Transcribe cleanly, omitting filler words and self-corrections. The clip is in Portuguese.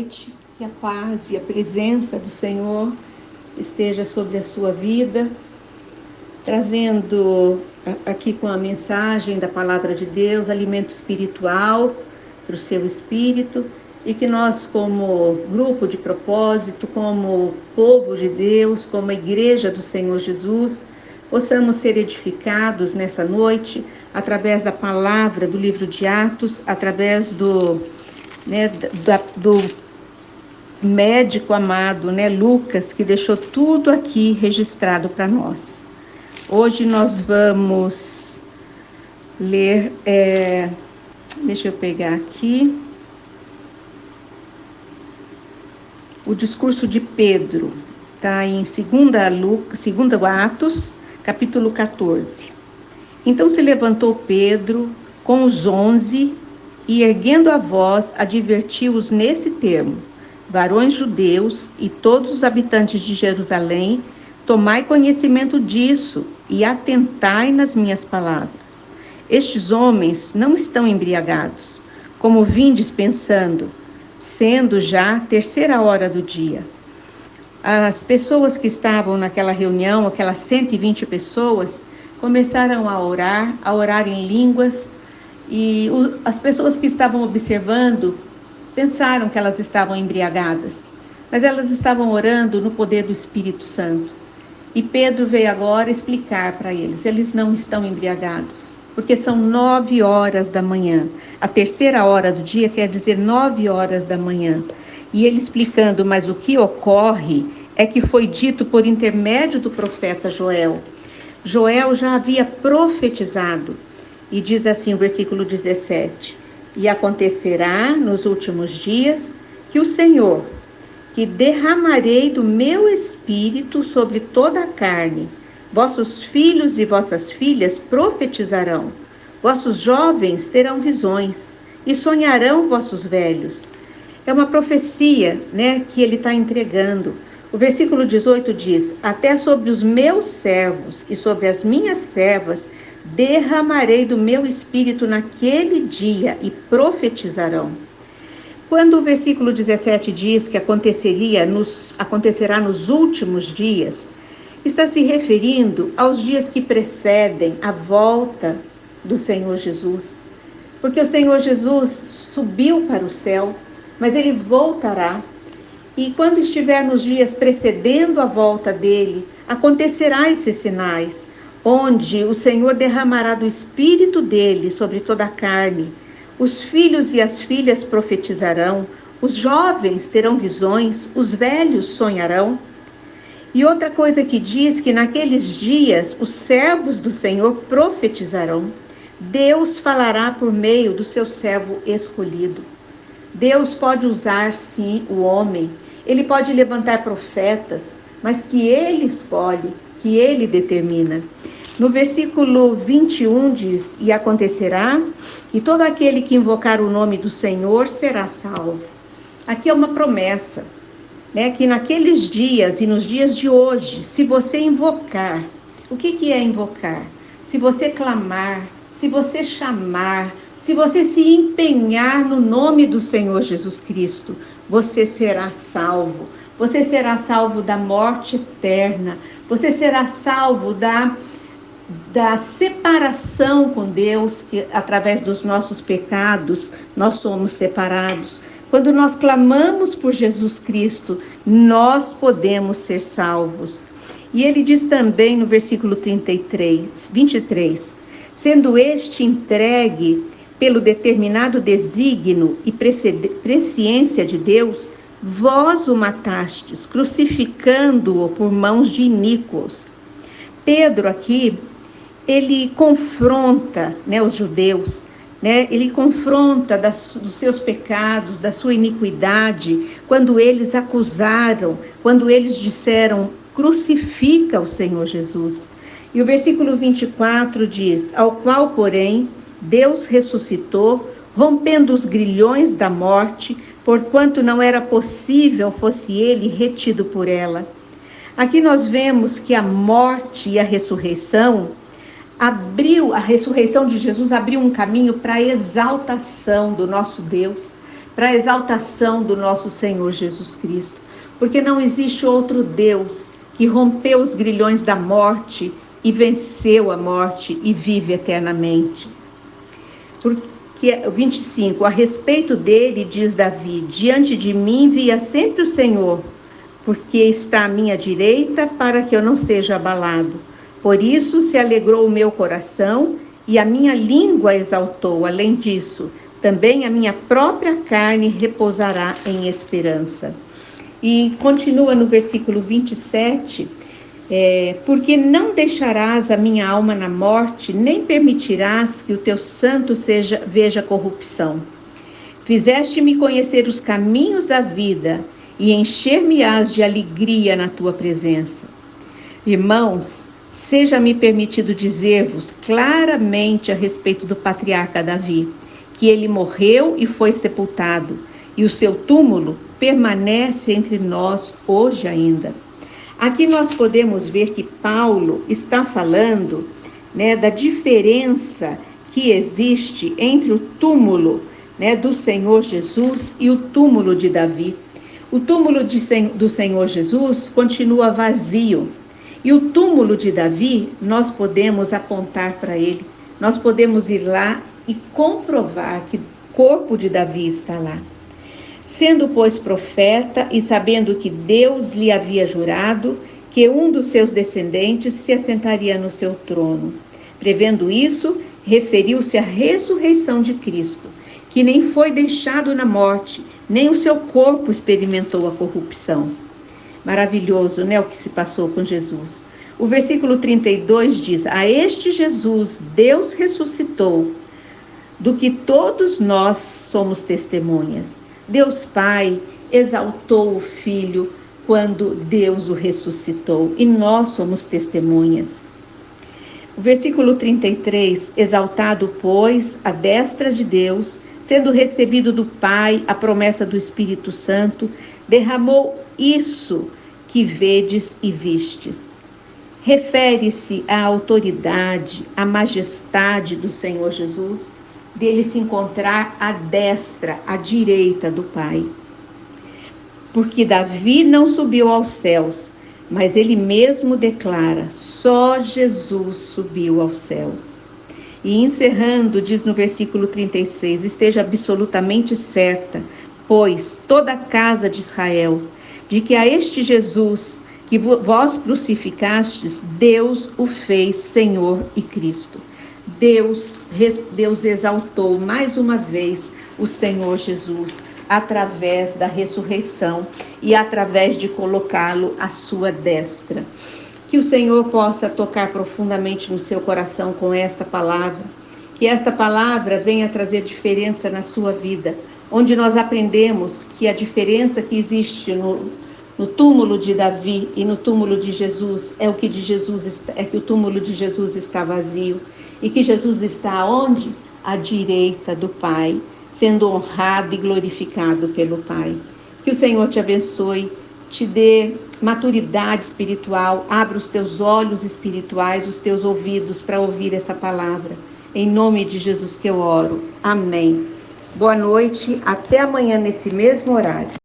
noite, que a paz e a presença do Senhor esteja sobre a sua vida, trazendo aqui com a mensagem da palavra de Deus, alimento espiritual para o seu espírito, e que nós, como grupo de propósito, como povo de Deus, como igreja do Senhor Jesus, possamos ser edificados nessa noite, através da palavra do livro de Atos, através do médico amado, Lucas, que deixou tudo aqui registrado para nós. Hoje nós vamos ler, deixa eu pegar aqui, o discurso de Pedro, está em 2 Atos, capítulo 14. Então se levantou Pedro com os 11 e, erguendo a voz, advertiu-os nesse termo: varões judeus e todos os habitantes de Jerusalém, tomai conhecimento disso e atentai nas minhas palavras. Estes homens não estão embriagados, como vindes pensando, sendo já 3ª hora do dia. As pessoas que estavam naquela reunião, aquelas 120 pessoas, começaram a orar em línguas, e as pessoas que estavam observando pensaram que elas estavam embriagadas, mas elas estavam orando no poder do Espírito Santo. E Pedro veio agora explicar para eles não estão embriagados, porque são 9 horas da manhã. A 3ª hora do dia quer dizer 9 horas da manhã. E ele explicando, mas o que ocorre é que foi dito por intermédio do profeta Joel. Joel já havia profetizado, e diz assim o versículo 17: e acontecerá nos últimos dias que o Senhor, que derramarei do meu espírito sobre toda a carne, vossos filhos e vossas filhas profetizarão, vossos jovens terão visões, e sonharão vossos velhos. É uma profecia, que ele está entregando. O versículo 18 diz: até sobre os meus servos e sobre as minhas servas derramarei do meu espírito naquele dia e profetizarão. Quando o versículo 17 diz que acontecerá nos últimos dias, está se referindo aos dias que precedem a volta do Senhor Jesus. Porque o Senhor Jesus subiu para o céu, mas ele voltará. E quando estiver nos dias precedendo a volta dele, acontecerá esses sinais, onde o Senhor derramará do Espírito dele sobre toda a carne. Os filhos e as filhas profetizarão, os jovens terão visões, os velhos sonharão. E outra coisa que diz que naqueles dias os servos do Senhor profetizarão. Deus falará por meio do seu servo escolhido. Deus pode usar, sim, o homem. Ele pode levantar profetas, mas que ele escolhe, que ele determina. No versículo 21 diz: e acontecerá que todo aquele que invocar o nome do Senhor será salvo. Aqui é uma promessa, que naqueles dias e nos dias de hoje, se você invocar, o que é invocar? Se você clamar, se você chamar, se você se empenhar no nome do Senhor Jesus Cristo, você será salvo. Você será salvo da morte eterna. Você será salvo da separação com Deus, que através dos nossos pecados nós somos separados. Quando nós clamamos por Jesus Cristo, nós podemos ser salvos. E ele diz também no versículo 23, sendo este entregue pelo determinado desígnio e presciência de Deus, vós o matastes, crucificando-o por mãos de iníquos. Pedro aqui, ele confronta os judeus, ele confronta dos seus pecados, da sua iniquidade, quando eles acusaram, quando eles disseram: crucifica o Senhor Jesus. E o versículo 24 diz: ao qual, porém, Deus ressuscitou, rompendo os grilhões da morte, porquanto não era possível fosse ele retido por ela. Aqui nós vemos que a morte e a ressurreição ressurreição de Jesus abriu um caminho para a exaltação do nosso Deus, para a exaltação do nosso Senhor Jesus Cristo, porque não existe outro Deus que rompeu os grilhões da morte e venceu a morte e vive eternamente. Porque 25, a respeito dele, diz Davi, diante de mim via sempre o Senhor, porque está à minha direita para que eu não seja abalado. Por isso se alegrou o meu coração e a minha língua exaltou. Além disso, também a minha própria carne repousará em esperança. E continua no versículo 27, porque não deixarás a minha alma na morte, nem permitirás que o teu santo veja corrupção. Fizeste-me conhecer os caminhos da vida e encher-me-ás de alegria na tua presença. Irmãos, seja-me permitido dizer-vos claramente a respeito do patriarca Davi, que ele morreu e foi sepultado, e o seu túmulo permanece entre nós hoje ainda. Aqui nós podemos ver que Paulo está falando, da diferença que existe entre o túmulo, do Senhor Jesus e o túmulo de Davi. O túmulo do Senhor Jesus continua vazio. E o túmulo de Davi, nós podemos apontar para ele. Nós podemos ir lá e comprovar que o corpo de Davi está lá. Sendo, pois, profeta e sabendo que Deus lhe havia jurado que um dos seus descendentes se assentaria no seu trono. Prevendo isso, referiu-se à ressurreição de Cristo, que nem foi deixado na morte, nem o seu corpo experimentou a corrupção. Maravilhoso, o que se passou com Jesus. O versículo 32 diz, a este Jesus Deus ressuscitou, do que todos nós somos testemunhas. Deus Pai exaltou o Filho quando Deus o ressuscitou, e nós somos testemunhas. O versículo 33, exaltado, pois, à destra de Deus, sendo recebido do Pai a promessa do Espírito Santo, derramou isso que vedes e vistes. Refere-se à autoridade, à majestade do Senhor Jesus, dele se encontrar à destra, à direita do Pai. Porque Davi não subiu aos céus, mas ele mesmo declara, só Jesus subiu aos céus. E encerrando, diz no versículo 36, esteja absolutamente certa, pois toda a casa de Israel, de que a este Jesus que vós crucificastes, Deus o fez Senhor e Cristo. Deus exaltou mais uma vez o Senhor Jesus através da ressurreição e através de colocá-lo à sua destra. Que o Senhor possa tocar profundamente no seu coração com esta palavra, que esta palavra venha trazer diferença na sua vida, onde nós aprendemos que a diferença que existe no túmulo de Davi e no túmulo de Jesus é que o túmulo de Jesus está vazio e que Jesus está onde? À direita do Pai, sendo honrado e glorificado pelo Pai. Que o Senhor te abençoe, te dê maturidade espiritual, abra os teus olhos espirituais, os teus ouvidos para ouvir essa palavra. Em nome de Jesus que eu oro. Amém. Boa noite, até amanhã nesse mesmo horário.